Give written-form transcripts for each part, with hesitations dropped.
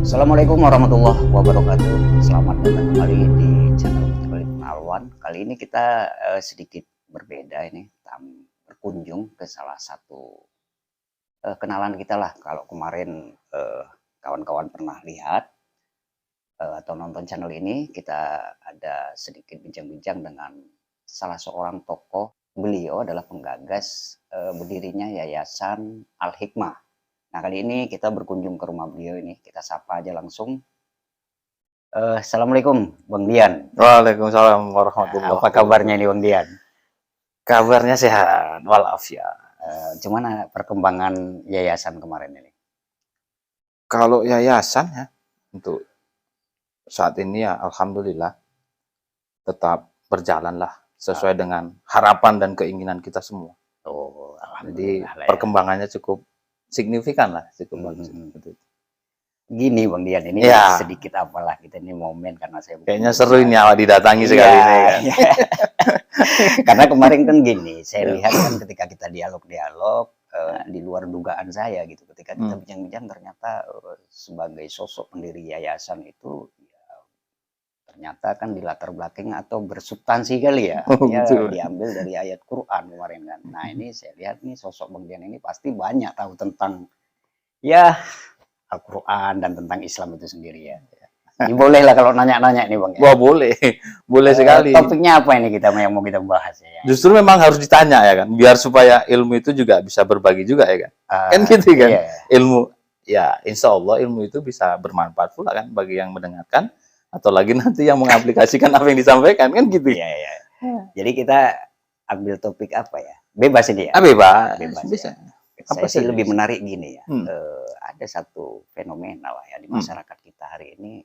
Assalamualaikum warahmatullahi wabarakatuh. Selamat datang kembali di channel Alwan. Kali ini kita sedikit berbeda ini, berkunjung ke salah satu kenalan kita lah. Kalau kemarin kawan-kawan pernah lihat atau nonton channel ini, kita ada sedikit bincang-bincang dengan salah seorang tokoh. Beliau adalah penggagas berdirinya Yayasan Al-Hikmah. Nah, kali ini kita berkunjung ke rumah beliau ini. Kita sapa aja langsung. Assalamualaikum, Bang Dian. Waalaikumsalam warahmatullahi wabarakatuh. Apa kabarnya nih, Bang Dian? Kabarnya sehat walafiat. Gimana perkembangan yayasan kemarin ini? Kalau yayasan ya, untuk saat ini ya alhamdulillah tetap berjalan lah sesuai dengan harapan dan keinginan kita semua. Oh, Jadi alhamdulillah. perkembangannya cukup signifikan lah, cukup bagus. Gini Bang Dian, ini Ya. sedikit apalah kita ini momen karena saya Kayaknya seru ini awak didatangi sekali ini kan. Iya. Karena kemarin kan gini, saya lihat kan ketika kita dialog-dialog di luar dugaan saya gitu. Ketika kita bincang-bincang ternyata sebagai sosok pendiri yayasan itu ternyata kan di latar belakang atau bersubstansi kali ya, diambil dari ayat Quran kemarin kan. Nah ini saya lihat nih sosok Bang Dian ini pasti banyak tahu tentang ya Al-Quran dan tentang Islam itu sendiri ya. Ya boleh lah kalau nanya-nanya nih Bang ya. Wah boleh, boleh sekali. Topiknya apa ini yang mau kita bahas ya? Justru memang harus ditanya ya kan, biar supaya ilmu itu juga bisa berbagi juga ya kan. Kan gitu kan, ilmu ya insya Allah ilmu itu bisa bermanfaat pula kan bagi yang mendengarkan. Atau lagi nanti yang mengaplikasikan apa yang disampaikan kan gitu. Iya. Jadi kita ambil topik apa ya? Bebas ini ya? Bebas. Bisa. Ya. Saya sih lebih menarik gini ya. Ada satu fenomena lah ya di masyarakat kita hari ini.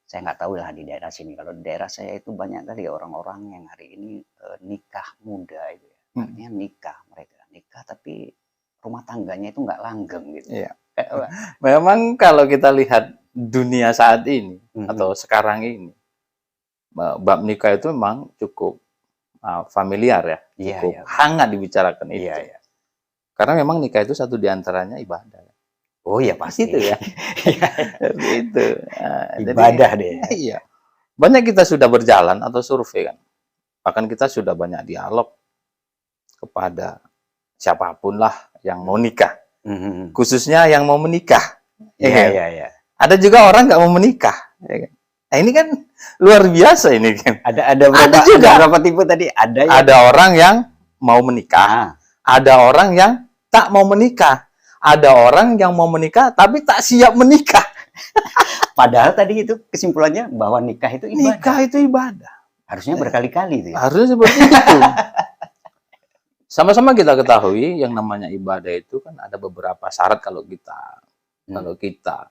Saya nggak tahu lah di daerah sini. Kalau di daerah saya itu banyak kali orang-orang yang hari ini nikah muda itu ya. Artinya mereka nikah tapi rumah tangganya itu nggak langgeng gitu. Iya. Memang kalau kita lihat dunia saat ini atau sekarang ini, bab nikah itu memang cukup familiar ya, cukup hangat dibicarakan itu. Iya. Karena memang nikah itu satu diantaranya ibadah. Oh iya pasti itu ya. Itu ibadah deh. Iya. Banyak kita sudah berjalan atau survei kan, bahkan kita sudah banyak dialog kepada siapapun lah yang mau nikah, khususnya yang mau menikah. Iya. Ada juga orang nggak mau menikah. Ya kan? Nah ini kan luar biasa ini kan. Ada berapa tipe tadi? Ada orang yang mau menikah, ada orang yang tak mau menikah, ada orang yang mau menikah tapi tak siap menikah. Padahal tadi itu kesimpulannya bahwa nikah itu ibadah. Nikah itu ibadah. Harusnya berkali-kali itu ya. Harusnya seperti itu. Sama-sama kita ketahui yang namanya ibadah itu kan ada beberapa syarat kalau kita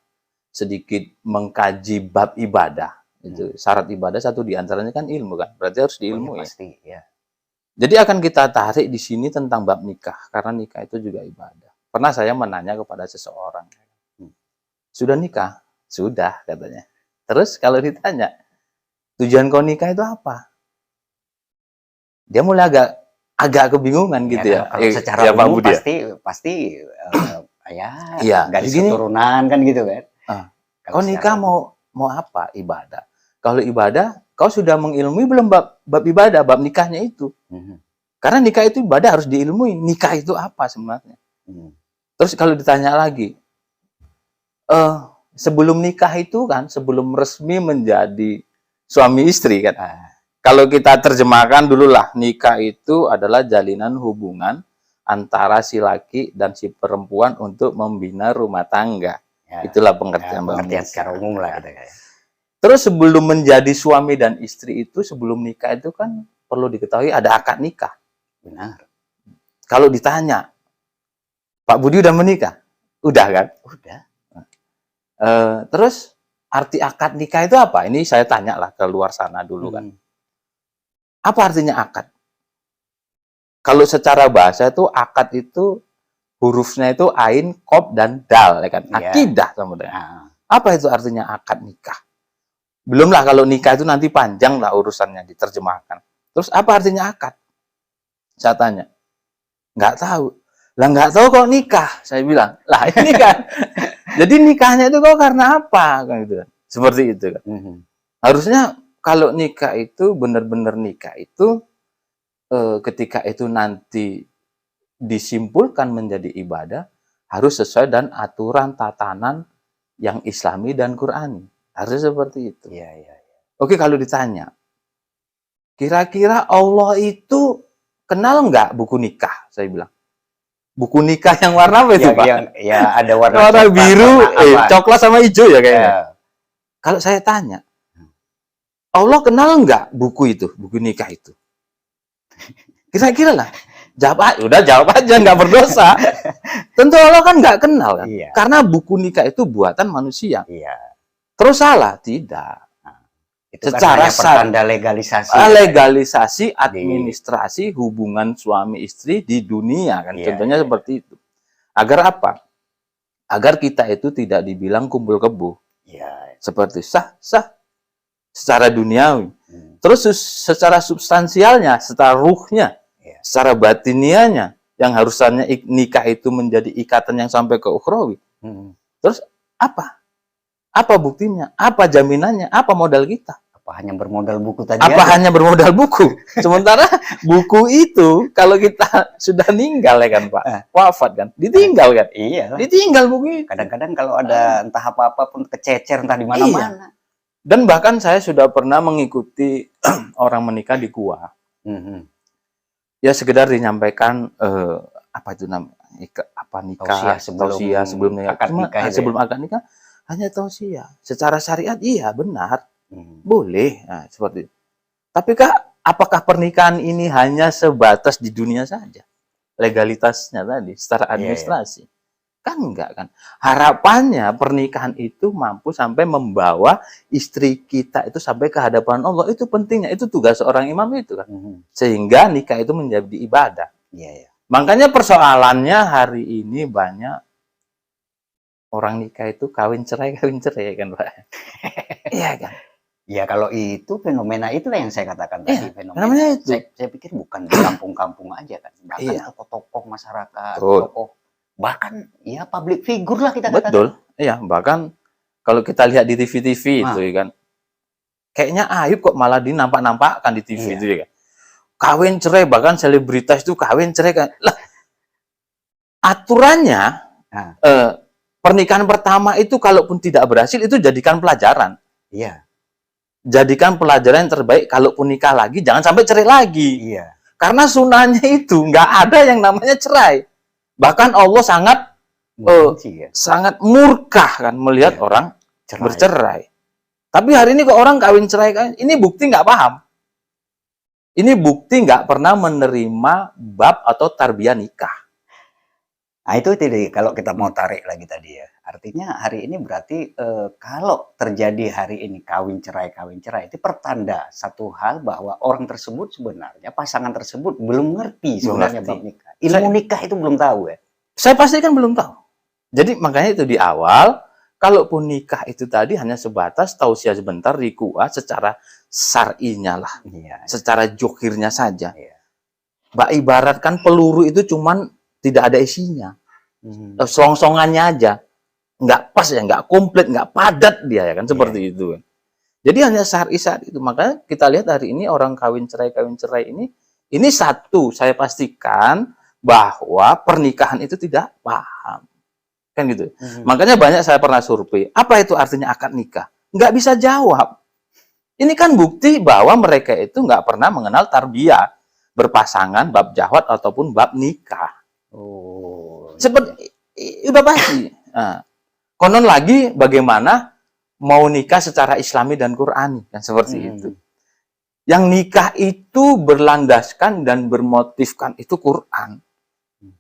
sedikit mengkaji bab ibadah. Itu syarat ibadah satu diantaranya kan ilmu kan. Berarti harus diilmui. Pasti, ya. Jadi akan kita tarik di sini tentang bab nikah karena nikah itu juga ibadah. Pernah saya menanya kepada seseorang, sudah nikah? Sudah katanya. Terus kalau ditanya, tujuan kau nikah itu apa? Dia mulai agak kebingungan gitu ya. Kalau secara umum pasti garis keturunan kan gitu kan. Kau nikah mau apa? Ibadah. Kalau ibadah, kau sudah mengilmui belum bab ibadah, bab nikahnya itu? Karena nikah itu ibadah harus diilmui. Nikah itu apa sebenarnya? Terus kalau ditanya lagi, sebelum nikah itu kan, sebelum resmi menjadi suami istri kan. Kalau kita terjemahkan dulu lah, nikah itu adalah jalinan hubungan antara si laki dan si perempuan untuk membina rumah tangga. Itulah pengertian secara umum lah. Terus sebelum menjadi suami dan istri itu, sebelum nikah itu kan perlu diketahui ada akad nikah. Benar. Kalau ditanya, Pak Budi udah menikah? Udah kan? Udah. Terus arti akad nikah itu apa? Ini saya tanya lah ke luar sana dulu kan. Apa artinya akad? Kalau secara bahasa itu akad itu hurufnya itu ain, qaf, dan dal, ya kan? Akidah sama dengan. Apa itu artinya akad nikah? Belumlah kalau nikah itu nanti panjang lah urusannya diterjemahkan. Terus apa artinya akad? Saya tanya. Nggak tahu. Lah nggak tahu kok nikah, saya bilang. Lah ini kan Jadi nikahnya itu kok karena apa kan gitu kan. Seperti itu kan. Harusnya kalau nikah itu benar-benar nikah itu ketika itu nanti disimpulkan menjadi ibadah harus sesuai dan aturan tatanan yang Islami dan Qurani. Harus seperti itu. Iya, iya. Oke, kalau ditanya, kira-kira Allah itu kenal nggak buku nikah? Saya bilang. Buku nikah yang warna apa itu, Pak? Ya, ada warna warna coklat, biru, warna coklat sama hijau ya kayaknya. Ya. Kalau saya tanya, Allah kenal nggak buku itu, buku nikah itu? Kira-kira lah. Jawab aja, nggak berdosa. Tentu Allah kan nggak kenal kan? Iya. Karena buku nikah itu buatan manusia. Iya. Terus salah? Tidak. Itu Secara kan pertanda legalisasi. Legalisasi administrasi hubungan suami istri di dunia kan. Iya, Contohnya seperti itu. Agar apa? Agar kita itu tidak dibilang kumpul kebo. Iya. Seperti sah secara duniawi. Terus secara substansialnya, secara ruhnya, secara batinianya, yang harusnya nikah itu menjadi ikatan yang sampai ke ukhrawi. Terus apa? Apa buktinya? Apa jaminannya? Apa modal kita? Apa hanya bermodal buku tadi? Apa hanya bermodal buku? Sementara buku itu kalau kita sudah meninggal ya kan Pak, wafat kan, ditinggal kan? Iya. Ditinggal buku itu. Kadang-kadang kalau ada entah apa-apa pun kececer entah di mana-mana. Dan bahkan saya sudah pernah mengikuti orang menikah di gua. Ya sekedar dinyampaikan apa itu namanya? Nikah, tausiah sebelum akad nikah. Sebelum akad nikah hanya tausiah. Secara syariat iya benar. Boleh, nah, seperti itu. Tapi apakah pernikahan ini hanya sebatas di dunia saja? Legalitasnya tadi, secara administrasi. Kan enggak kan? Harapannya pernikahan itu mampu sampai membawa istri kita itu sampai ke hadapan Allah. Itu pentingnya, itu tugas seorang imam itu kan. Sehingga nikah itu menjadi ibadah. Makanya persoalannya hari ini banyak orang nikah itu kawin cerai kan Pak. Iya kan? Ya kalau itu fenomena itulah yang saya katakan tadi, fenomena itu. Saya pikir bukan di kampung-kampung aja kan, bahkan tokoh-tokoh masyarakat, tokoh bahkan ya public figure lah kita katakan. Betul, iya bahkan kalau kita lihat di TV-TV itu ya kan, kayaknya Ayub kok malah dinampak-nampakkan di TV itu ya kan, kawin cerai bahkan selebritas itu kawin cerai kan, lah aturannya pernikahan pertama itu kalaupun tidak berhasil itu jadikan pelajaran. Iya. Jadikan pelajaran yang terbaik, kalaupun nikah lagi jangan sampai cerai lagi. Iya. Karena sunahnya itu nggak ada yang namanya cerai. Bahkan Allah sangat murka kan melihat orang bercerai. Tapi hari ini kok orang kawin cerai kan, ini bukti nggak paham. Ini bukti nggak pernah menerima bab atau tarbiyah nikah. Nah itu tadi kalau kita mau tarik lagi tadi ya. Artinya hari ini berarti kalau terjadi hari ini kawin cerai itu pertanda satu hal bahwa orang tersebut sebenarnya pasangan tersebut belum ngerti sebenarnya bab nikah. Ilmu nikah itu belum tahu ya. Saya pastikan belum tahu. Jadi makanya itu di awal kalaupun nikah itu tadi hanya sebatas tausiah sebentar rikuah secara syar'inya lah. Secara jokirnya saja. Mbak ibaratkan peluru itu cuman tidak ada isinya. Song-songannya aja. Nggak pas ya, nggak komplit, nggak padat dia ya kan seperti itu kan. Jadi hanya syar'i itu. Makanya kita lihat hari ini orang kawin cerai ini satu saya pastikan bahwa pernikahan itu tidak paham kan gitu. Makanya banyak saya pernah survei apa itu artinya akad nikah, nggak bisa jawab. Ini kan bukti bahwa mereka itu nggak pernah mengenal tarbiyah berpasangan, bab jahwat ataupun bab nikah. Seperti udah pasti. Nah, konon lagi bagaimana mau nikah secara Islami dan Qurani kan seperti itu. Yang nikah itu berlandaskan dan bermotifkan itu Quran.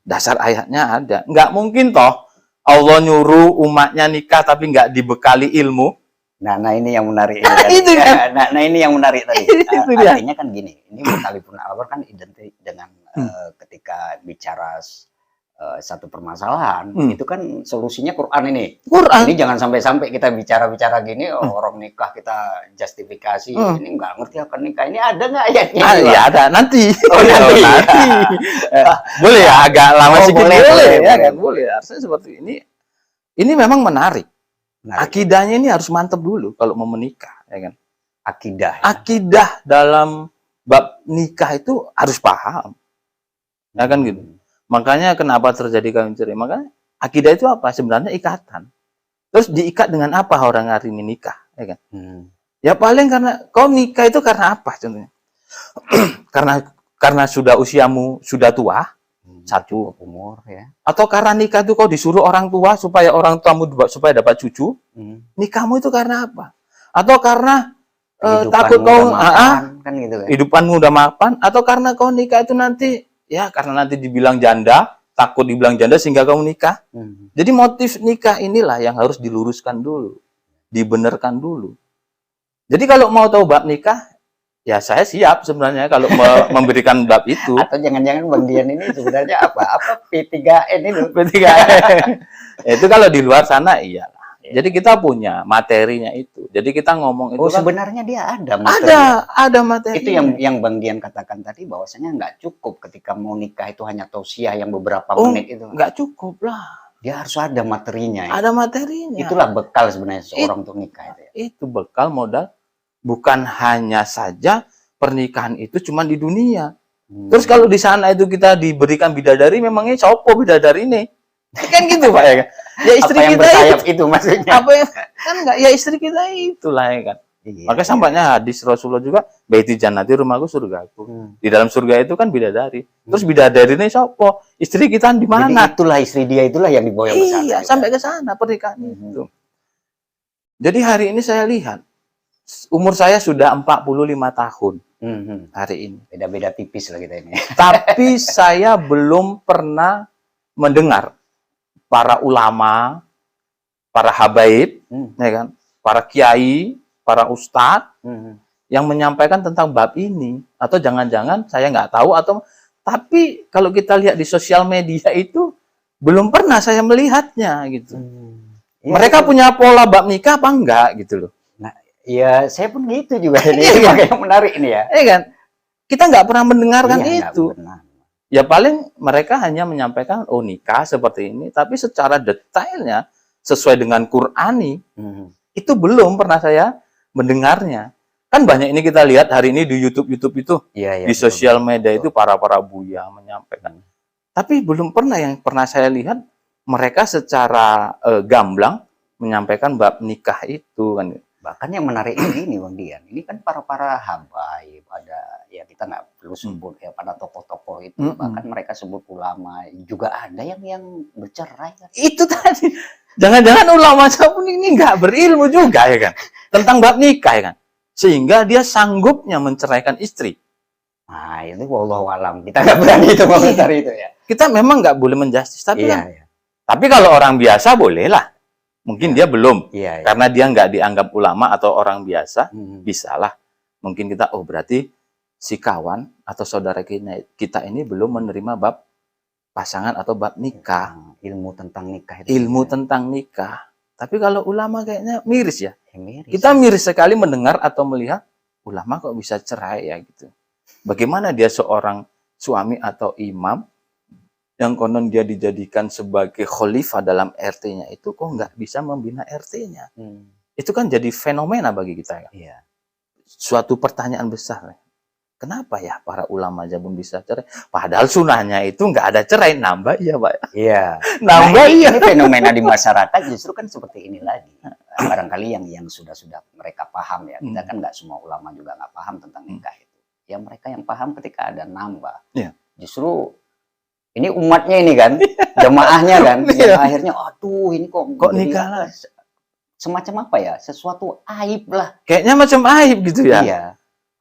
Dasar ayatnya ada. Nggak mungkin toh Allah nyuruh umatnya nikah tapi nggak dibekali ilmu. Nah ini yang menarik. Nah ini yang menarik tadi. Artinya kan gini, ini sekalipun Al-Quran kan identik dengan ketika bicara satu permasalahan itu kan solusinya Quran ini. Ini jangan sampai kita bicara gini orang nikah kita justifikasi ini nggak ngerti akan nikah ini ada nggak ayatnya? Iya ada nanti. Nanti. Boleh ya agak lama sedikit boleh ya kan boleh. Artinya seperti ini Ini memang menarik. Menarik. Akidahnya ini harus mantap dulu kalau mau menikah, ya kan? Akidah. Ya? Akidah dalam bab nikah itu harus paham. Ya kan gitu. Makanya kenapa terjadi kawin cerai? Makanya akidah itu apa? Sebenarnya ikatan. Terus diikat dengan apa orang hari ini nikah, ya kan? Ya paling karena kau nikah itu karena apa contohnya? karena sudah usiamu sudah tua, satu umur ya. Atau karena nikah itu kau disuruh orang tua supaya orang tuamu supaya dapat cucu. Nikahmu itu karena apa? Atau karena takut kau kan gitu kan? Hidupanmu udah mapan, atau karena kau nikah itu nanti ya karena nanti dibilang janda, takut dibilang janda sehingga kau nikah. Jadi motif nikah inilah yang harus diluruskan dulu, dibenarkan dulu. Jadi kalau mau tahu bab nikah, ya saya siap sebenarnya kalau memberikan bab itu. Atau jangan-jangan Bang Dian ini sebenarnya apa P3N itu? P3N. Itu kalau di luar sana iyalah. Jadi kita punya materinya itu. Jadi kita ngomong itu kan, sebenarnya dia ada materi. Ada materi. Itu yang Bang Dian katakan tadi bahwasanya nggak cukup ketika mau nikah itu hanya tausiah yang beberapa menit itu. Nggak cukup lah. Dia harus ada materinya. Ada materinya. Itulah bekal sebenarnya seorang untuk nikah itu. Itu bekal modal. Bukan hanya saja pernikahan itu cuma di dunia. Terus kalau di sana itu kita diberikan bidadari, memangnya sopo bidadari ini? Kan gitu Pak ya kan? Ya istri apa yang kita bersayap itu maksudnya. Apa yang kan enggak ya istri kita itulah ya kan. Iya, makanya sampainya hadis Rasulullah juga, baiti jannati rumahku surgaku. Di dalam surga itu kan bidadari. Terus bidadari ini sopo? Istri kita di mana? Jadi itulah istri dia itulah yang diboyong ke sana. Iya, sampai ke sana pernikahan itu. Jadi hari ini saya lihat umur saya sudah 45 tahun hari ini. Beda-beda tipis lah kita ini. Tapi saya belum pernah mendengar para ulama, para habaib, ya kan, para kiai, para ustadz yang menyampaikan tentang bab ini. Atau jangan-jangan saya nggak tahu, tapi kalau kita lihat di sosial media itu belum pernah saya melihatnya gitu. Mereka punya pola bab nikah apa enggak gitu loh. Iya, saya pun gitu juga. Ini yang menarik ini ya. Iya kan? Kita nggak pernah mendengarkan itu. Ya paling mereka hanya menyampaikan, oh nikah seperti ini. Tapi secara detailnya, sesuai dengan Qur'ani, itu belum pernah saya mendengarnya. Kan banyak ini kita lihat hari ini di YouTube itu. Di sosial media itu para buya menyampaikan. Tapi belum pernah yang pernah saya lihat, mereka secara gamblang menyampaikan bab nikah itu kan. Bahkan yang menarik ini Bang Dian, ini kan para habaib, ada ya kita nggak perlu sebut ya pada tokoh-tokoh itu, bahkan mereka sebut ulama, juga ada yang bercerai kan. Itu tadi, jangan-jangan ulama pun ini nggak berilmu juga ya kan, tentang bab nikah ya kan, sehingga dia sanggupnya menceraikan istri. Nah itu wallahu alam, kita nggak berani itu komentar itu ya. Kita memang nggak boleh menjustis, tapi tapi kalau orang biasa boleh lah. Mungkin dia belum, karena dia nggak dianggap ulama atau orang biasa, bisalah. Mungkin kita, oh berarti si kawan atau saudara kita ini belum menerima bab pasangan atau bab nikah. Ilmu tentang nikah. Ilmu tentang nikah. Tapi kalau ulama kayaknya miris ya. Kita miris sekali mendengar atau melihat, ulama kok bisa cerai ya gitu. Bagaimana dia seorang suami atau imam, yang konon dia dijadikan sebagai khalifah dalam RT-nya itu kok nggak bisa membina RT-nya. Itu kan jadi fenomena bagi kita. Kan? Suatu pertanyaan besar. Kenapa ya para ulama aja belum bisa cerai? Padahal sunahnya itu nggak ada cerai, nambah iya Pak. Iya. Nambah iya. Ini fenomena di masyarakat justru kan seperti ini lagi. Barangkali yang sudah mereka paham ya. Kita kan nggak semua ulama juga nggak paham tentang nikah itu. Ya mereka yang paham ketika ada nambah. Justru ini umatnya ini kan, jemaahnya kan, yang akhirnya, aduh ini kok nikah lah. Semacam apa ya, sesuatu aib lah. Kayaknya macam aib gitu ya. Iya.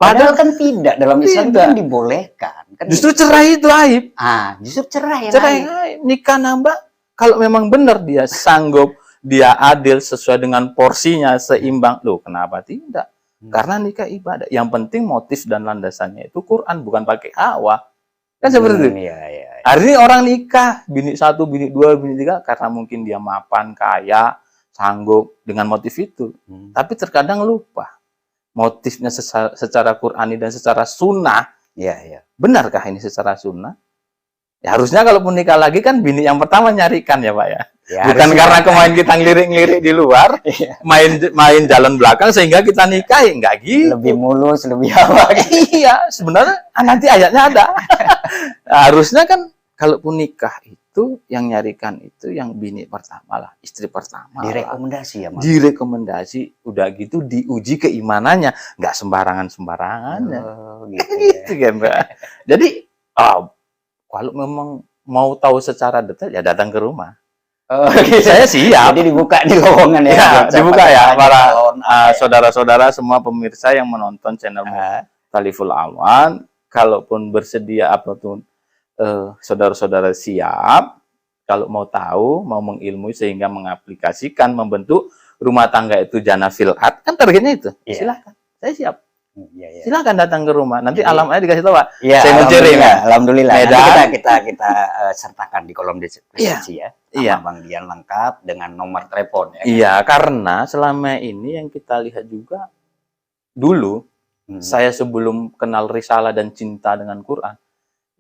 Padahal kan tidak, dalam Islam itu kan dibolehkan. Kan justru cerai itu aib. Justru cerai yang aib. Nikah nambah, kalau memang benar dia sanggup, dia adil sesuai dengan porsinya, seimbang. Loh kenapa tidak? Karena nikah ibadah. Yang penting motif dan landasannya itu Quran, bukan pakai hawa. Kan seperti itu. Hari ini orang nikah, bini 1, bini 2, bini 3, karena mungkin dia mapan, kaya, sanggup dengan motif itu. Tapi terkadang lupa. Motifnya secara Qur'ani dan secara sunnah. Benarkah ini secara sunnah? Ya harusnya kalau nikah lagi kan bini yang pertama nyarikan ya Pak ya. Ya, Bukan harusnya. karena kemarin kita ngelirik-ngelirik di luar, Iya. main jalan belakang sehingga kita nikahi, enggak gitu. Lebih mulus, lebih apa gitu. Iya, sebenarnya nanti ayatnya ada. Harusnya kan kalaupun nikah itu yang nyarikan itu yang bini pertama lah, istri pertama lah. Direkomendasi ya, Mas. Direkomendasi, udah gitu diuji keimanannya, nggak sembarangan Oh, gitu ya. gitu kan, Mbak. Jadi kalau memang mau tahu secara detail ya datang ke rumah. Oh, gitu. Saya siap. Jadi dibuka di lowongan ya. Ya, buat dibuka siapa ya tanya, para calon apa ya. saudara-saudara semua pemirsa yang menonton channel Ah, Taliful Awan, kalaupun bersedia apapun saudara-saudara siap, kalau mau tahu, mau mengilmui sehingga mengaplikasikan, membentuk rumah tangga itu jannah fil ard, kan targetnya itu. Iya. Silakan, saya siap. Iya, iya. Silakan datang ke rumah. Nanti Jadi- alamatnya dikasih tahu, Pak. Iya, Saya mencari, alhamdulillah, Mas. alhamdulillah. Nanti Medan. kita sertakan di kolom deskripsi ya. Iya. Nama Bang Dian lengkap dengan nomor telepon ya. Iya, karena selama ini yang kita lihat juga dulu, saya sebelum kenal risalah dan cinta dengan Quran,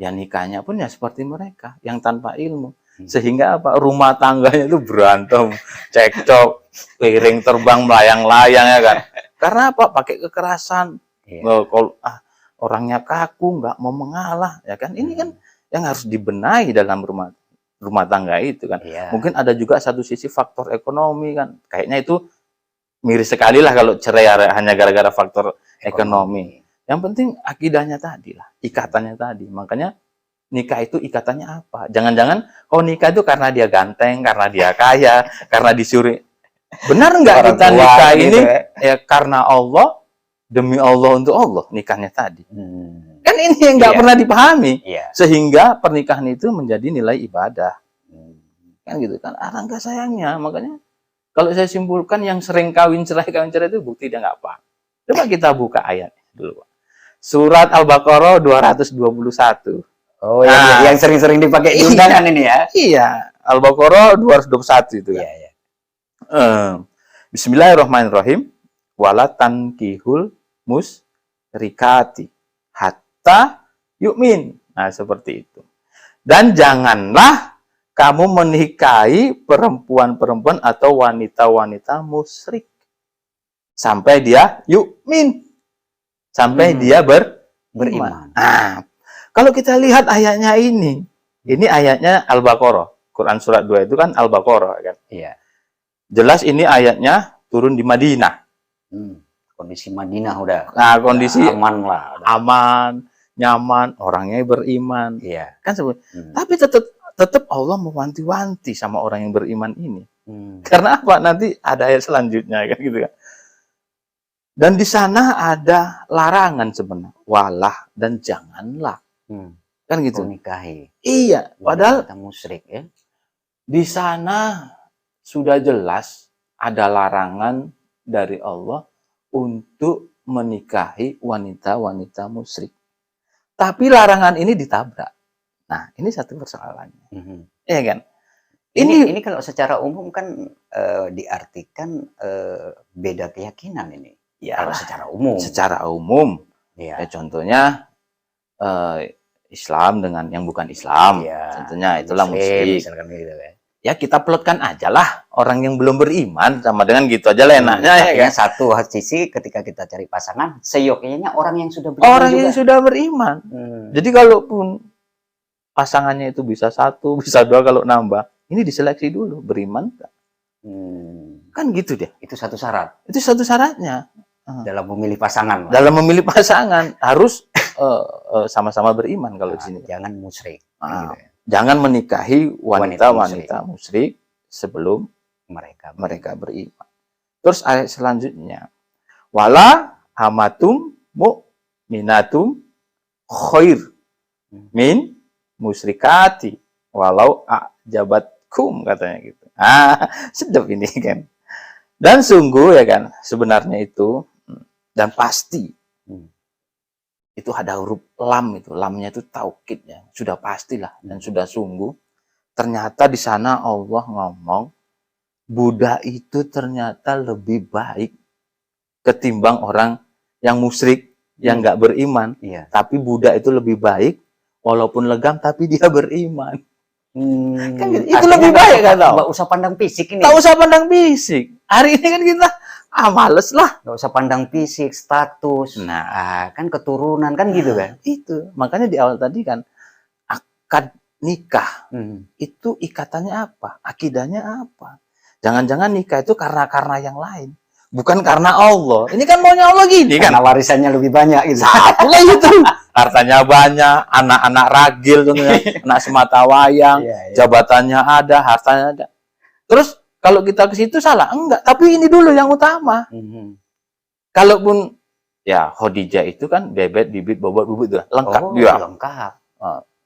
ya nikahnya pun ya seperti mereka yang tanpa ilmu. Sehingga apa? Rumah tangganya itu berantem, cekcok, piring terbang melayang-layang ya kan. Karena apa? Pakai kekerasan. Iya. Kalau orangnya kaku, nggak mau mengalah, ya kan? Ini kan yang harus dibenahi dalam rumah tangga itu kan. Iya. Mungkin ada juga satu sisi faktor ekonomi kan. Kayaknya itu miris sekali lah kalau cerai hanya gara-gara faktor ekonomi. Yang penting akidahnya tadi lah, ikatannya tadi. Makanya nikah itu ikatannya apa? Jangan-jangan nikah itu karena dia ganteng, karena dia kaya, karena disuruh. Benar nggak Orang kita tua nikah gitu ini ya. ya karena Allah, demi Allah untuk Allah nikahnya tadi. Hmm. Kan ini yang nggak Iya. pernah dipahami. Iya. Sehingga pernikahan itu menjadi nilai ibadah. Hmm. Kan gitu kan. Alangkah sayangnya. Makanya kalau saya simpulkan yang sering kawin cerai itu bukti dia nggak paham. Coba kita buka ayat dulu, Pak. Surat Al-Baqarah 221. Oh, Nah. yang sering-sering dipakai di undangan ini ya. Iya, Al-Baqarah 221 itu kan. Iya, iya. Bismillahirrahmanirrahim. Wala tankihul musyrikati hatta yu'min. Nah, seperti itu. Dan janganlah kamu menikahi perempuan-perempuan atau wanita-wanita musyrik sampai dia yu'min. Sampai dia Beriman. Nah, kalau kita lihat ayatnya ini ayatnya Al-Baqarah. Quran surat 2 itu kan Al-Baqarah kan. Iya. Jelas ini ayatnya turun di Madinah. Kondisi Madinah udah. Nah, kondisi aman lah. aman, nyaman, orangnya beriman. Iya. Kan tapi tetap Allah mewanti-wanti sama orang yang beriman ini. Karena apa? Nanti ada ayat selanjutnya kan gitu kan. Dan di sana ada larangan sebenarnya, walah dan janganlah. Kan gitu. Nikahi. Iya, padahal kita musyrik ya. di sana sudah jelas ada larangan dari Allah untuk menikahi wanita-wanita musyrik. Tapi larangan ini ditabrak. Nah, ini satu persoalannya. Iya kan? Ini kalau secara umum kan diartikan beda keyakinan ini. Ya, kalau secara umum. Secara umum. Iya. Ya, contohnya Islam dengan yang bukan Islam. Iya. Contohnya itulah musyrik. Misalkan gitu ya. Ya kita plotkan aja lah orang yang belum beriman sama dengan gitu aja lah enaknya ya kan. Satu sisi ketika kita cari pasangan, seyogyanya orang yang sudah beriman Orang juga. yang sudah beriman. Jadi kalaupun pasangannya itu bisa 1, bisa 2 kalau nambah, ini diseleksi dulu beriman enggak. Kan gitu deh. Itu satu syarat. Itu satu syaratnya. Dalam memilih pasangan. Dalam memilih pasangan harus sama-sama beriman kalau di sini. Jangan musyrik. Gitu ya. Jangan menikahi wanita-wanita musyrik sebelum mereka beriman. Terus ayat selanjutnya, wala hamatum mu'minatum khair min musyrikati walau a'jabatkum, katanya gitu. Sedap ini kan. Dan sungguh ya kan, sebenarnya itu dan pasti itu ada huruf lam itu, lamnya itu taukidnya, sudah pastilah dan sudah sungguh. Ternyata di sana Allah ngomong Buddha itu ternyata lebih baik ketimbang orang yang musyrik, yang nggak beriman. Iya. Tapi Buddha itu lebih baik, walaupun legam tapi dia beriman. Kan gitu. Itu Artinya lebih baik kan tau. nggak usah pandang fisik ini. Tak usah pandang fisik. Hari ini kan kita males lah. Nggak usah pandang fisik, status. Nah, Kan keturunan kan gitu kan. Itu. Makanya di awal tadi kan akad nikah Hmm. itu ikatannya apa? Akidahnya apa? Jangan-jangan nikah itu karena yang lain. Bukan karena Allah. Ini kan maunya Allah gini kan. Karena warisannya lebih banyak gitu. Apa itu? Hartanya banyak, anak-anak ragil tentunya, anak sematawayang, Iya, iya. jabatannya ada, hartanya ada. Terus kalau kita ke situ salah? Enggak, tapi ini dulu yang utama. Mhm. Kalaupun ya Khadijah itu kan bebet, bibit, bobot, bubut itu lengkap. Oh, Ya, lengkap.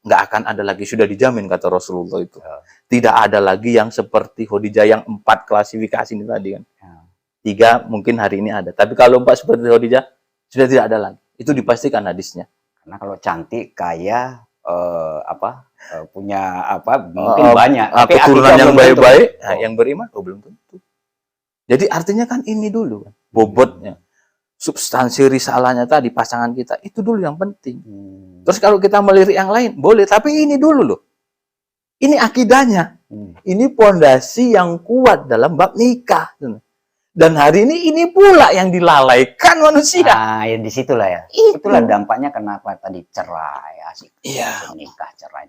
nggak akan ada lagi, sudah dijamin kata Rasulullah itu. Ya. Tidak ada lagi yang seperti Khadijah yang 4 klasifikasi ini tadi kan. Ya. 3 mungkin hari ini ada, tapi kalau 4 seperti Khadijah sudah tidak ada lagi. Itu dipastikan hadisnya. Karena kalau cantik, kaya, punya mungkin banyak. Tapi Keturunan akidah yang belum tentu. baik-baik, Oh. yang beriman, belum tentu. Jadi artinya kan ini dulu, bobotnya, substansi risalahnya tadi, pasangan kita, itu dulu yang penting. Terus kalau kita melirik yang lain, boleh, tapi ini dulu loh. Ini akidahnya. Ini pondasi yang kuat dalam bab nikah. Dan hari ini pula yang dilalaikan manusia. Nah, ya disitulah ya. Itulah dampaknya kenapa tadi cerai, asik. Iya. Nikah cerai.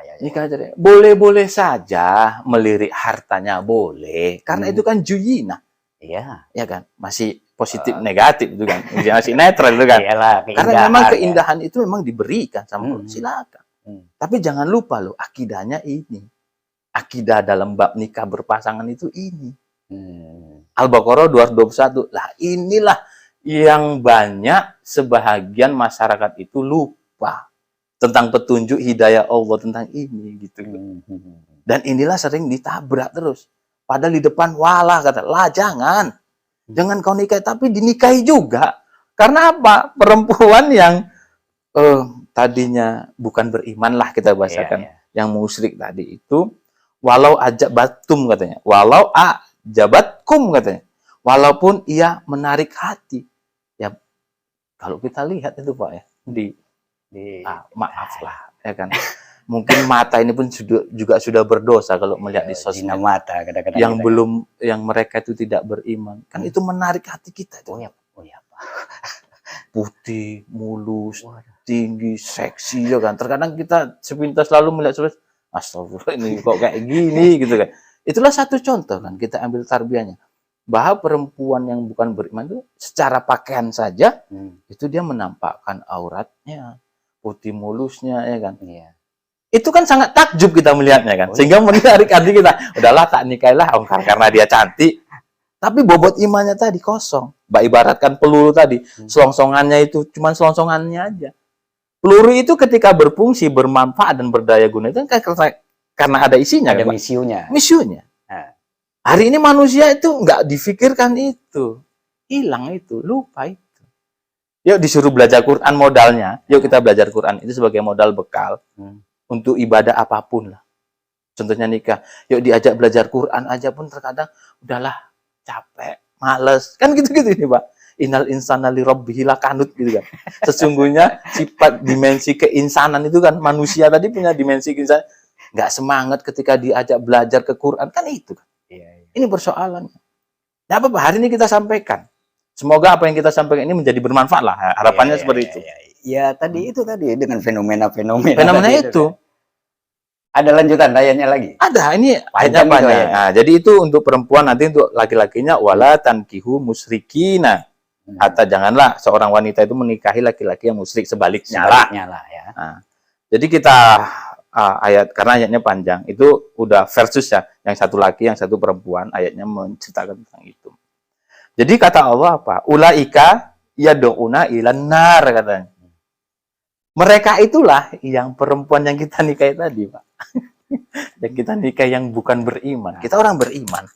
Ya. Nikah cerai. Boleh-boleh saja melirik hartanya, boleh. Karena itu kan juyina. Iya. Ya kan? Masih positif negatif itu kan. Masih netral itu kan. Iyalah, Karena memang ya. keindahan itu memang diberikan sama Allah. Silakan. Tapi jangan lupa loh, akidahnya ini. Akidah dalam bab nikah berpasangan itu ini. Al-Baqarah 221. Lah inilah yang banyak sebahagian masyarakat itu lupa tentang petunjuk hidayah Allah tentang ini gitu. Dan inilah sering ditabrak terus. Padahal di depan wala kata, lah jangan kau nikahi, tapi dinikahi juga. Karena apa? Perempuan yang tadinya bukan beriman lah kita bahasakan, yang musyrik tadi itu, walau ajak batum katanya, walau jabatkum katanya, walaupun ia menarik hati, ya kalau kita lihat itu Pak ya, maaf lah ya kan, mungkin mata ini pun juga sudah berdosa kalau melihat di sosmed mata, kadang-kadang yang belum, yang mereka itu tidak beriman, kan itu menarik hati kita itu. Oh ya Pak. Putih, mulus, tinggi, seksi ya kan, terkadang kita sepintas lalu melihat sosmed, astagfirullah ini kok kayak gini gitu kan. Itulah satu contoh kan, kita ambil tarbiyahnya. Bahwa perempuan yang bukan beriman itu secara pakaian saja, itu dia menampakkan auratnya, putih mulusnya, ya kan. Iya. Itu kan sangat takjub kita melihatnya kan. Sehingga menarik hati kita. Udahlah tak nikahilah karena dia cantik. Tapi bobot imannya tadi kosong. Mbak ibaratkan peluru tadi, selongsongannya itu cuma selongsongannya aja. Peluru itu ketika berfungsi, bermanfaat dan berdaya guna itu kan karena ada isinya, ada kan, misiunya. Hari ini manusia itu nggak difikirkan itu, hilang itu, lupa itu. Yuk disuruh belajar Quran modalnya, yuk kita belajar Quran itu sebagai modal bekal untuk ibadah apapun lah. Contohnya nikah, yuk diajak belajar Quran aja pun terkadang udahlah capek, males, kan gitu-gitu ini Pak. Innal insana li rabbihi lakanut gitu kan. Sesungguhnya sifat dimensi keinsanan itu kan, manusia tadi punya dimensi keinsanan. Nggak semangat ketika diajak belajar ke Quran, kan itu kan. Ini persoalannya. Nah, apa hari ini kita sampaikan. Semoga apa yang kita sampaikan ini menjadi bermanfaat lah. Harapannya seperti itu. Ya tadi itu tadi dengan fenomena-fenomena. Fenomena itu. Ada lanjutan ayatnya lagi? Ada, ini ayatnya banyak. Nah, jadi itu untuk perempuan, nanti untuk laki-lakinya wala tankihu musyrikina. Hatta janganlah seorang wanita itu menikahi laki-laki yang musyrik, sebaliknya lah ya. Nah, jadi kita ayat, karena ayatnya panjang, itu udah versus ya, yang satu laki, yang satu perempuan, ayatnya menceritakan tentang itu. Jadi kata Allah apa? Ulaika yad'una ilan nar katanya. Mereka itulah yang perempuan yang kita nikahi tadi, Pak. Yang kita nikahi yang bukan beriman. Kita orang beriman.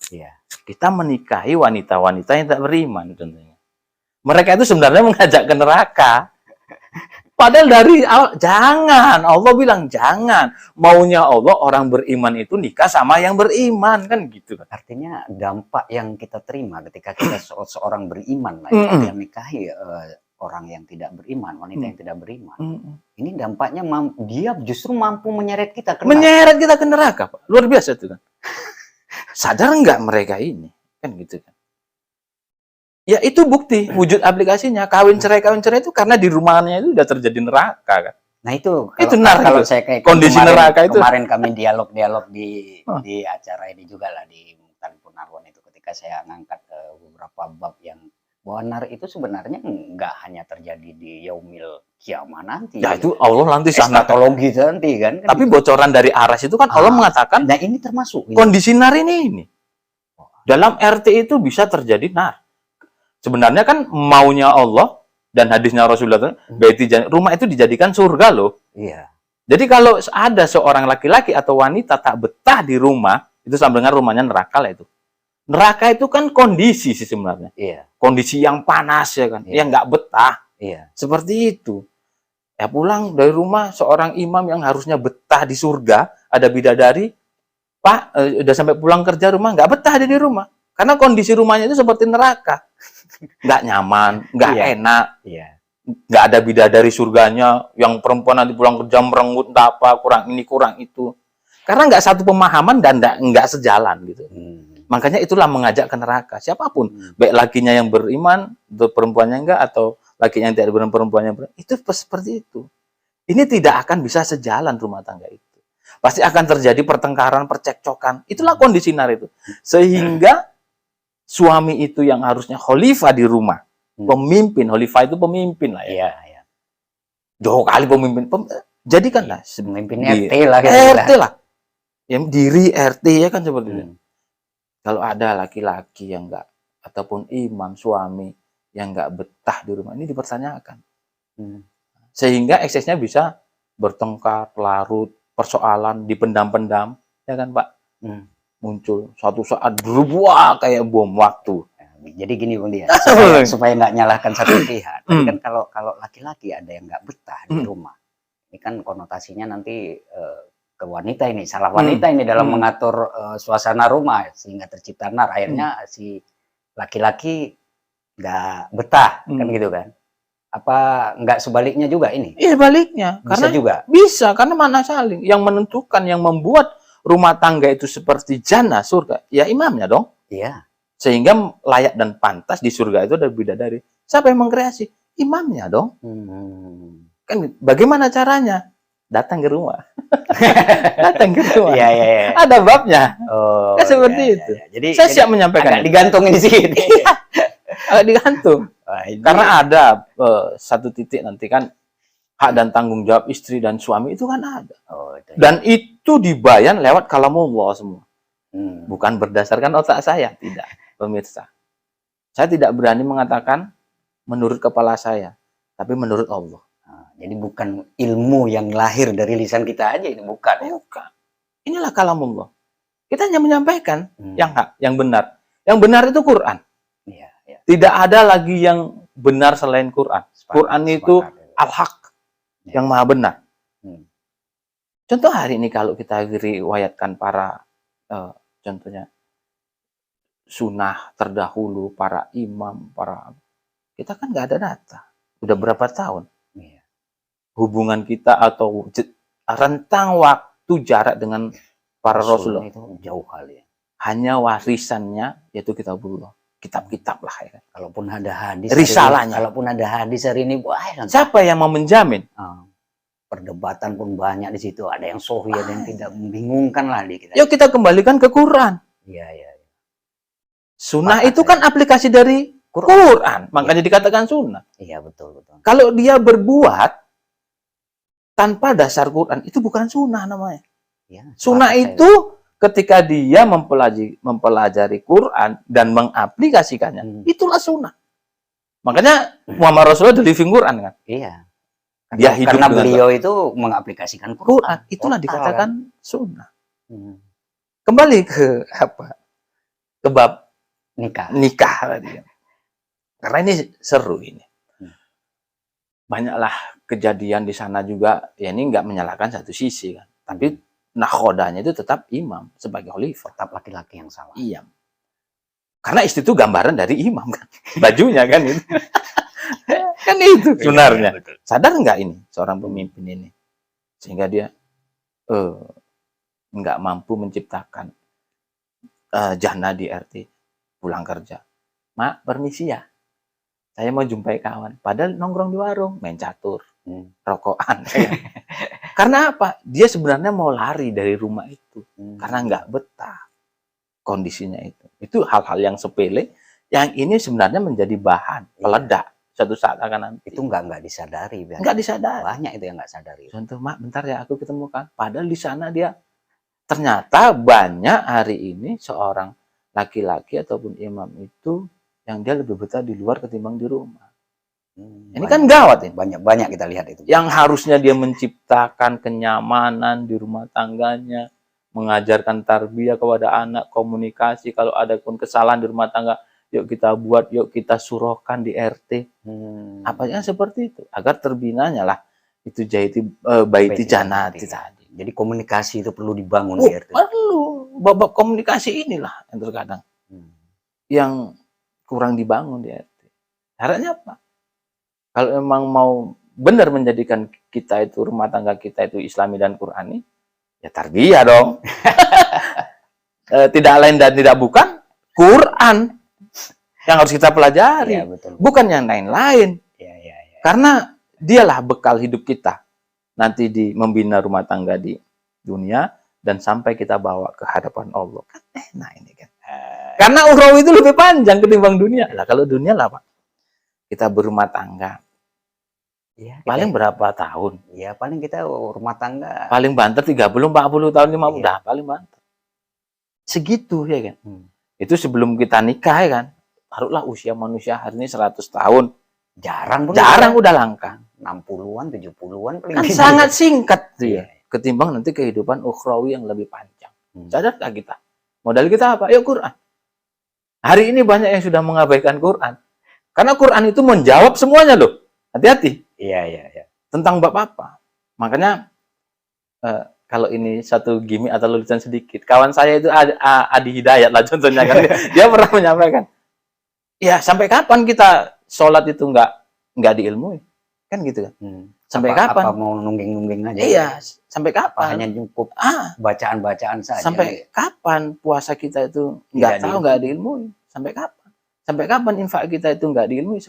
Kita menikahi wanita-wanita yang tak beriman tentunya. Mereka itu sebenarnya mengajak ke neraka. Padahal dari awal, jangan. Allah bilang jangan. Maunya Allah orang beriman itu nikah sama yang beriman. Kan gitu. Artinya dampak yang kita terima ketika kita seorang beriman lah, yang nikahi orang yang tidak beriman, wanita yang tidak beriman. Ini Mm-mm. dampaknya dia justru mampu menyeret kita ke neraka. Menyeret kita ke neraka, Pak. Luar biasa itu kan. Sadar nggak mereka ini? Kan gitu kan. Ya itu bukti, wujud aplikasinya. Kawin cerai itu karena di rumahnya itu udah terjadi neraka kan. Nah itu Itu kalau neraka. saya kayak Kondisi neraka itu. kemarin kami dialog di Oh. di acara ini juga lah di Mutan Punarwan itu, ketika saya ngangkat beberapa bab yang bahwa nar itu sebenarnya nggak hanya terjadi di yaumil kiamah nanti. Ya itu Allah nanti sana. Eskatologi nanti kan. Tapi bocoran dari Aras itu kan Allah mengatakan Nah ini termasuk. kondisi nar ini. Dalam RT itu bisa terjadi nar. Sebenarnya kan maunya Allah dan hadisnya Rasulullah, rumah itu dijadikan surga loh. Iya. Jadi kalau ada seorang laki-laki atau wanita tak betah di rumah, itu sama dengan rumahnya neraka lah itu. Neraka itu kan kondisi sih sebenarnya. Iya. Kondisi yang panas ya kan, yang nggak betah. Iya. Seperti itu. Ya pulang dari rumah seorang imam yang harusnya betah di surga, ada bidadari, Pak, udah sampai pulang kerja rumah nggak betah di rumah. Karena kondisi rumahnya itu seperti neraka. Nggak nyaman, nggak enak. Iya. Nggak ada bidadari surganya, yang perempuan nanti pulang kerja merengut, apa, kurang ini, kurang itu. Karena nggak satu pemahaman dan nggak sejalan gitu. Makanya itulah mengajak ke neraka. Siapapun, baik lakinya yang beriman, atau perempuannya enggak, atau lakinya yang tidak beriman, perempuannya beriman, itu seperti itu. Ini tidak akan bisa sejalan rumah tangga itu. Pasti akan terjadi pertengkaran, percekcokan. Itulah kondisi nar itu. Sehingga suami itu yang harusnya khalifah di rumah, pemimpin, khalifah itu pemimpin lah ya. Iya. Jauh kali pemimpin. Jadikanlah pemimpin RT lah. RT lah. Yang diri RT ya kan seperti itu. Kalau ada laki-laki yang enggak, ataupun imam, suami yang enggak betah di rumah, ini dipertanyakan. Sehingga eksesnya bisa bertengkar, larut, persoalan, dipendam-pendam, ya kan Pak? Muncul suatu saat berbuah kayak bom waktu. Jadi gini Bung Dia, supaya nggak nyalahkan satu pihak. Tapi kan kalau laki-laki ada yang nggak betah di rumah, ini kan konotasinya nanti ke wanita ini, salah wanita ini dalam mengatur suasana rumah sehingga tercipta nar. Akhirnya si laki-laki nggak betah, kan gitu kan? Apa nggak sebaliknya juga ini? Iya baliknya, Bisa karena juga. Bisa, karena mana saling yang menentukan, yang membuat rumah tangga itu seperti jannah surga, ya imamnya dong. Iya. Sehingga layak dan pantas di surga itu ada bidadari. Siapa yang mengkreasi? Imamnya dong. Kan bagaimana caranya? Datang ke rumah. Datang ke rumah. Iya. Ada babnya. Oh, kan seperti itu. Jadi saya siap menyampaikan. Agak digantungin di sini. Digantung. Karena ada satu titik nanti kan hak dan tanggung jawab istri dan suami itu kan ada. Dan itu dibayar lewat kalamullah semua. Bukan berdasarkan otak saya, tidak, pemirsa. Saya tidak berani mengatakan menurut kepala saya, tapi menurut Allah. Jadi bukan ilmu yang lahir dari lisan kita aja, ini bukan. Bukan. Inilah kalamullah. Kita hanya menyampaikan yang hak, yang benar. Yang benar itu Quran. Iya. Tidak ada lagi yang benar selain Quran. Quran itu al-haq. Yang maha benar. Contoh hari ini kalau kita riwayatkan para contohnya sunnah terdahulu, para imam, kita kan nggak ada data. Udah berapa tahun hubungan kita atau rentang waktu jarak dengan para Rasulullah itu jauh kali. Hanya warisannya yaitu kitabullah, kitab-kitab lah ya. Kalaupun ada hadis, risalahnya. Kalaupun ada hadis hari ini, siapa yang mau menjamin? Perdebatan pun banyak di situ. Ada yang sahih, ada yang tidak, membingungkan lah di kita. Yuk kita kembalikan ke Quran. Iya. Sunnah itu kan aplikasi dari Quran. Makanya dikatakan sunnah. Iya, betul. Kalau dia berbuat tanpa dasar Quran, itu bukan sunnah namanya. Ya, sunnah itu ketika dia mempelajari Quran dan mengaplikasikannya, itulah sunnah. Makanya Muhammad Rasulullah the living Quran kan? Iya. Dia hidup karena beliau itu mengaplikasikan Quran. Itulah dikatakan sunnah. Kembali ke apa? Ke bab nikah tadi. Karena ini seru ini. Banyaklah kejadian di sana juga. Ya ini nggak menyalahkan satu sisi kan. Tapi nakhodanya itu tetap imam sebagai khalifah. Tetap laki-laki yang salah. Iya. Karena istri itu gambaran dari imam kan. Bajunya kan itu. Kan itu sebenarnya. Iya, betul. Sadar nggak ini seorang pemimpin ini? Sehingga dia nggak mampu menciptakan jana di RT pulang kerja. Mak, permisi ya. Saya mau jumpai kawan. Padahal nongkrong di warung, main catur, rokokan. Karena apa? Dia sebenarnya mau lari dari rumah itu. Karena nggak betah kondisinya itu. Itu hal-hal yang sepele, yang ini sebenarnya menjadi bahan peledak suatu saat akan nanti. Itu nggak disadari. Nggak disadari. Banyak itu yang nggak sadari. Contoh, Mak, bentar ya aku ketemukan. Padahal di sana dia ternyata banyak hari ini seorang laki-laki ataupun imam itu yang dia lebih betah di luar ketimbang di rumah. Ini Banyak, kan gawat ini. Banyak kita lihat itu. Yang harusnya dia menciptakan kenyamanan di rumah tangganya, mengajarkan tarbiyah kepada anak, komunikasi, kalau ada pun kesalahan di rumah tangga, yuk kita buat, yuk kita suruhkan di RT. Apanya seperti itu, agar terbinanya lah itu baiti janati tadi. Jadi komunikasi itu perlu dibangun di RT. Perlu. Babak komunikasi inilah yang terkadang yang kurang dibangun di RT. Caranya apa? Kalau memang mau benar menjadikan kita itu, rumah tangga kita itu Islami dan Qurani, ya tarbiyah dong. Tidak lain dan tidak bukan Quran yang harus kita pelajari. Ya, betul. Bukan yang lain-lain. Ya. Karena dialah bekal hidup kita nanti di membina rumah tangga di dunia dan sampai kita bawa ke hadapan Allah. Kan enak ini kan. Karena ukhrawi itu lebih panjang ketimbang dunia. Lah kalau dunia lah Pak, kita berumah tangga. Ya, paling berapa tahun? Ya paling kita rumah tangga. Paling banter 30, 40 tahun 50 udah paling banter. Segitu ya kan. Itu sebelum kita nikah ya kan. Taruhlah usia manusia hari ini 100 tahun. Jarang udah langka. 60-an, 70-an paling kan sangat singkat tuh ya. Ketimbang nanti kehidupan ukhrawi yang lebih panjang. Sadarkah kita? Modal kita apa? Yuk Quran. Hari ini banyak yang sudah mengabaikan Quran. Karena Quran itu menjawab semuanya loh. Hati-hati. Iya. Tentang bab apa. Makanya kalau ini satu gimmick atau lucuan sedikit. Kawan saya itu Adi Hidayat lah contohnya kan. Dia pernah menyampaikan. Ya sampai kapan kita sholat itu nggak diilmui? Kan gitu kan. Sampai kapan? Apa mau nungging-nungging aja? Iya, sampai kapan? Hanya cukup bacaan-bacaan saja. Sampai kapan puasa kita itu nggak diilmui? Sampai kapan? Sampai kapan infak kita itu nggak diilmui?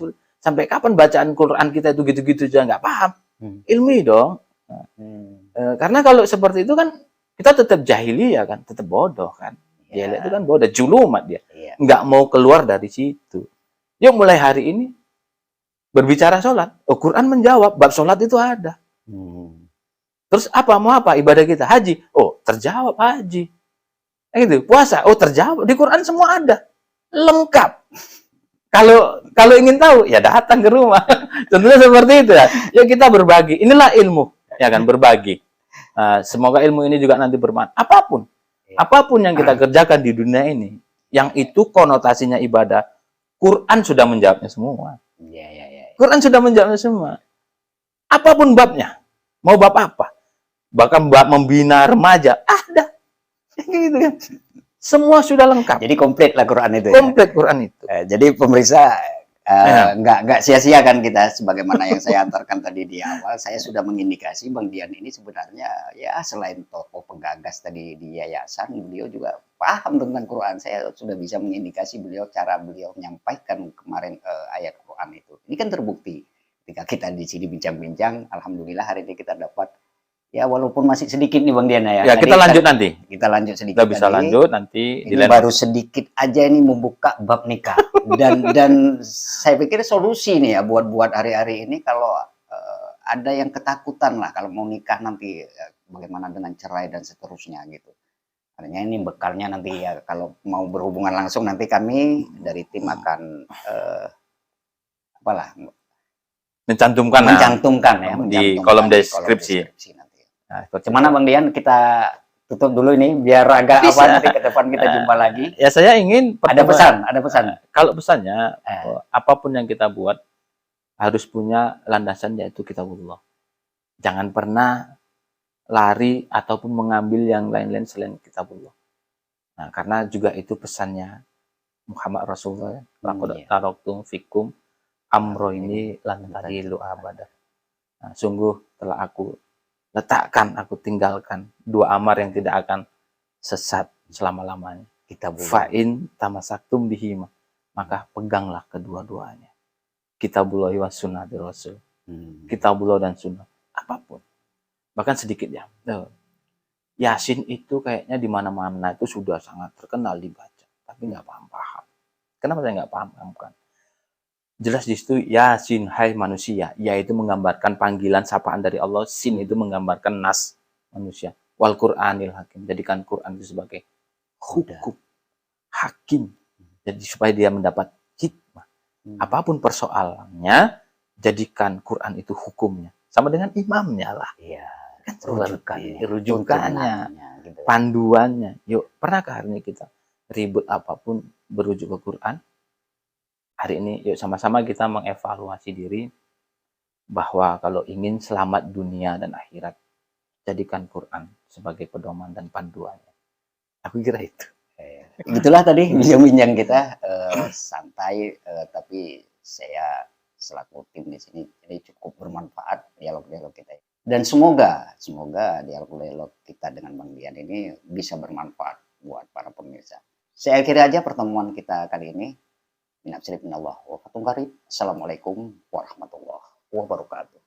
Sampai kapan bacaan Quran kita itu gitu-gitu aja nggak paham? Ilmi dong. Karena kalau seperti itu kan kita tetap jahiliyah kan, tetap bodoh kan. Jahiliyah itu kan bodoh, julumat dia. Nggak mau keluar dari situ. Yuk mulai hari ini berbicara sholat. Quran menjawab, bab sholat itu ada. Terus apa? Mau apa? Ibadah kita? Haji. Oh, terjawab haji. Gitu. Puasa. Oh, terjawab. Di Quran semua ada. Lengkap. Kalau ingin tahu, ya datang ke rumah. Contohnya seperti itu ya. Yuk kita berbagi. Inilah ilmu. Ya kan, berbagi. Semoga ilmu ini juga nanti bermanfaat. Apapun yang kita kerjakan di dunia ini, yang itu konotasinya ibadah, Quran sudah menjawabnya semua. Quran sudah menjawabnya semua. Apapun babnya. Mau bab apa? Bahkan bab membina remaja. Ada. Gitu kan. Semua sudah lengkap. Jadi komplit lah Quran itu. Komplit Quran itu. Jadi pemirsa nggak sia-sia kan kita, sebagaimana yang saya antarkan tadi di awal, saya sudah mengindikasi Bang Dian ini sebenarnya ya selain tokoh penggagas tadi di yayasan, beliau juga paham tentang Quran. Saya sudah bisa mengindikasi cara beliau menyampaikan kemarin ayat Quran itu. Ini kan terbukti ketika kita di sini bincang-bincang, alhamdulillah hari ini kita dapat. Ya walaupun masih sedikit nih Bang Dian ya. Ya kita lanjut nanti. Kita lanjut sedikit. Kita bisa lanjut nanti. Ini baru sedikit aja ini membuka bab nikah. Dan saya pikir solusi nih ya buat hari-hari ini kalau ada yang ketakutan lah kalau mau nikah nanti bagaimana dengan cerai dan seterusnya gitu. Artinya ini bekalnya nanti ya kalau mau berhubungan langsung nanti kami dari tim akan mencantumkan ya di kolom deskripsi. Nah, gimana Bang Dian, kita tutup dulu ini biar agak nanti ke depan kita jumpa lagi. Ya saya ingin ada pesan. Kalau pesannya apapun yang kita buat harus punya landasan yaitu kitabullah. Jangan pernah lari ataupun mengambil yang lain-lain selain kitabullah. Nah, karena juga itu pesannya Muhammad Rasulullah. Laqad taraktum fikum amro ini lantari lu abada. Nah, sungguh telah aku letakkan, aku tinggalkan dua amar yang tidak akan sesat selama-lamanya. Fa'in tamasaktum bihima, maka peganglah kedua-duanya. Kitabullahi wa sunnatir rasul. Kitabullah dan sunnah, apapun. Bahkan sedikit ya. Yasin itu kayaknya di mana-mana itu sudah sangat terkenal dibaca, tapi nggak paham-paham. Kenapa saya nggak paham kan? Jelas di situ Yasin hai manusia, yaitu menggambarkan panggilan sapaan dari Allah. Sin itu menggambarkan nas manusia. Wal Qur'anil Hakim, jadikan Quran itu sebagai hukum, hakim. Jadi supaya dia mendapat hikmah. Apapun persoalannya, jadikan Quran itu hukumnya. Sama dengan imamnya lah. Iya. Rujukannya, gitu. Panduannya. Yuk, pernahkah hari ini kita ribut apapun berujuk ke Quran? Hari ini yuk sama-sama kita mengevaluasi diri bahwa kalau ingin selamat dunia dan akhirat, jadikan Quran sebagai pedoman dan panduannya. Aku kira itu. Itulah tadi bincang-bincang kita santai, tapi saya selaku tim di sini ini cukup bermanfaat dialog-dialog kita. Dan semoga dialog-dialog kita dengan Bang Dian ini bisa bermanfaat buat para pemirsa. Saya akhiri aja pertemuan kita kali ini. Assalamualaikum warahmatullahi wabarakatuh.